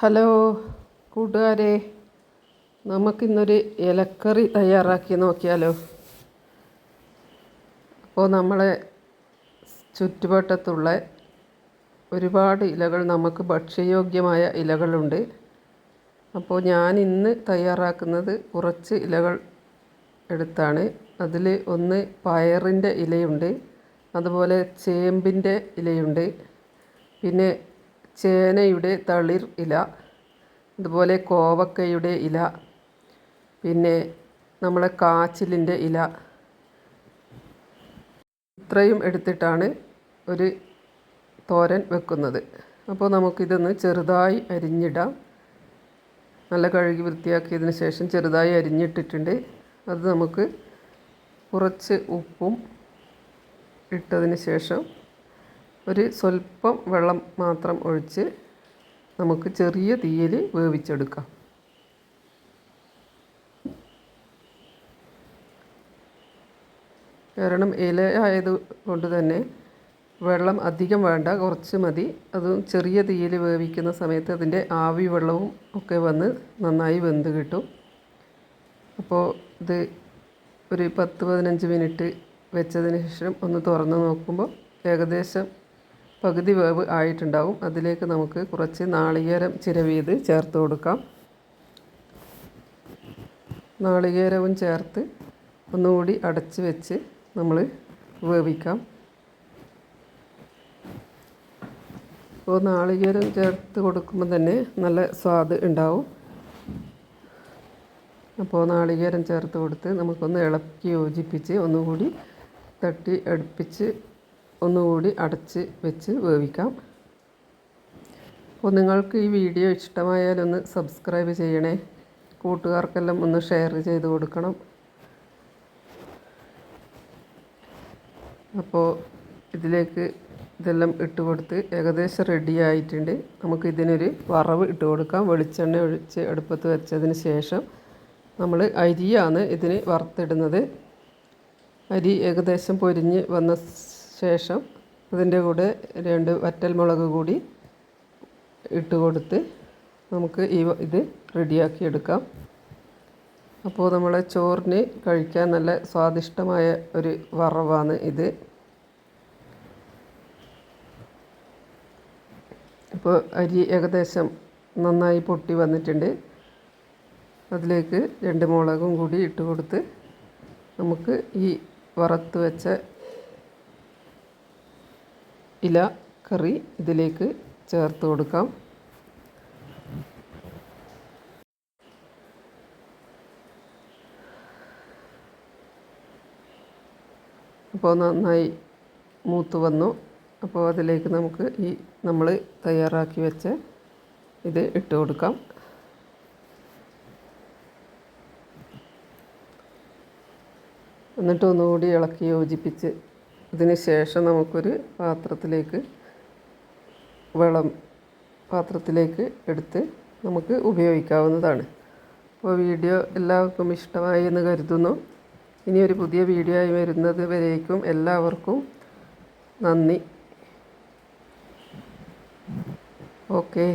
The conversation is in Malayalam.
ഹലോ കൂട്ടുകാരെ, നമുക്കിന്നൊരു ഇലക്കറി തയ്യാറാക്കി നോക്കിയാലോ. അപ്പോൾ നമ്മളെ ചുറ്റുവട്ടത്തുള്ള ഒരുപാട് ഇലകൾ, നമുക്ക് ഭക്ഷ്യയോഗ്യമായ ഇലകളുണ്ട്. അപ്പോൾ ഞാൻ ഇന്ന് തയ്യാറാക്കുന്നത് കുറച്ച് ഇലകൾ എടുത്താണ്. അതിൽ ഒന്ന് പയറിൻ്റെ ഇലയുണ്ട്, അതുപോലെ ചേമ്പിൻ്റെ ഇലയുണ്ട്, പിന്നെ ചേനയുടെ തളിർ ഇല, അതുപോലെ കോവക്കയുടെ ഇല, പിന്നെ നമ്മളെ കാച്ചിലിൻ്റെ ഇല. ഇത്രയും എടുത്തിട്ടാണ് ഒരു തോരൻ വെക്കുന്നത്. അപ്പോൾ നമുക്കിതൊന്ന് ചെറുതായി അരിഞ്ഞിടാം. നല്ല കഴുകി വൃത്തിയാക്കിയതിന് ശേഷം ചെറുതായി അരിഞ്ഞിട്ടിട്ടുണ്ട്. അത് നമുക്ക് കുറച്ച് ഉപ്പും ഇട്ടതിന് ശേഷം ഒരു സ്വല്പം വെള്ളം മാത്രം ഒഴിച്ച് നമുക്ക് ചെറിയ തീയിൽ വേവിച്ചെടുക്കാം. കാരണം ഇല ആയതുകൊണ്ട് തന്നെ വെള്ളം അധികം വേണ്ട, കുറച്ച് മതി. അതും ചെറിയ തീയിൽ വേവിക്കുന്ന സമയത്ത് അതിൻ്റെ ആവി വെള്ളവും ഒക്കെ വന്ന് നന്നായി വെന്ത് കിട്ടും. അപ്പോൾ ഇത് ഒരു 10-15 മിനിറ്റ് വെച്ചതിന് ശേഷം ഒന്ന് തുറന്ന് നോക്കുമ്പോൾ ഏകദേശം പകുതി വേവ് ആയിട്ടുണ്ടാവും. അതിലേക്ക് നമുക്ക് കുറച്ച് നാളികേരം ചിരവിയത് ചേർത്ത് കൊടുക്കാം. നാളികേരവും ചേർത്ത് ഒന്നുകൂടി അടച്ച് വെച്ച് നമ്മൾ വേവിക്കാം. അപ്പോൾ നാളികേരം ചേർത്ത് കൊടുക്കുമ്പോൾ തന്നെ നല്ല സ്വാദ് ഉണ്ടാവും. അപ്പോൾ നാളികേരം ചേർത്ത് കൊടുത്ത് നമുക്കൊന്ന് ഇളക്കി യോജിപ്പിച്ച് ഒന്നുകൂടി തട്ടി അടുപ്പിച്ച് ഒന്നുകൂടി അടച്ച് വെച്ച് വേവിക്കാം. അപ്പോൾ നിങ്ങൾക്ക് ഈ വീഡിയോ ഇഷ്ടമായാലൊന്ന് സബ്സ്ക്രൈബ് ചെയ്യണേ. കൂട്ടുകാർക്കെല്ലാം ഒന്ന് ഷെയർ ചെയ്ത് കൊടുക്കണം. അപ്പോൾ ഇതിലേക്ക് ഇതെല്ലാം ഇട്ട് കൊടുത്ത് ഏകദേശം റെഡി ആയിട്ടുണ്ട്. നമുക്ക് ഇതിനൊരു വറവ് ഇട്ട് കൊടുക്കാം. വെളിച്ചെണ്ണ ഒഴിച്ച് അടുപ്പത്ത് വെച്ചതിന് ശേഷം നമ്മൾ അരിയാണ് ഇതിന് വറുത്തിടുന്നത്. അരി ഏകദേശം പൊരിഞ്ഞ് വന്ന ശേഷം അതിൻ്റെ കൂടെ 2 വറ്റൽമുളക് കൂടി ഇട്ട് കൊടുത്ത് നമുക്ക് ഇത് റെഡിയാക്കി എടുക്കാം. അപ്പോൾ നമ്മളെ ചോറിന് കഴിക്കാൻ നല്ല സ്വാദിഷ്ടമായ ഒരു വറവാണ് ഇത്. അപ്പോൾ അരി ഏകദേശം നന്നായി പൊട്ടി വന്നിട്ടുണ്ട്. അതിലേക്ക് 2 മുളകും കൂടി ഇട്ട് കൊടുത്ത് നമുക്ക് ഈ വറുത്ത് വെച്ച ഇല കറി ഇതിലേക്ക് ചേർത്ത് കൊടുക്കാം. അപ്പോൾ നന്നായി മൂത്ത് വന്നു. അപ്പോൾ അതിലേക്ക് നമുക്ക് ഈ നമ്മൾ തയ്യാറാക്കി വെച്ച ഇത് ഇട്ട് കൊടുക്കാം. എന്നിട്ട് ഒന്നുകൂടി ഇളക്കി യോജിപ്പിച്ച് ഇതിന് ശേഷം നമുക്കൊരു പാത്രത്തിലേക്ക് എടുത്ത് നമുക്ക് ഉപയോഗിക്കാവുന്നതാണ്. അപ്പോൾ വീഡിയോ എല്ലാവർക്കും ഇഷ്ടമായി എന്ന് കരുതുന്നു. ഇനി ഒരു പുതിയ വീഡിയോ ആയി വരുന്നത് വരേക്കും എല്ലാവർക്കും നന്ദി. ഓക്കേ.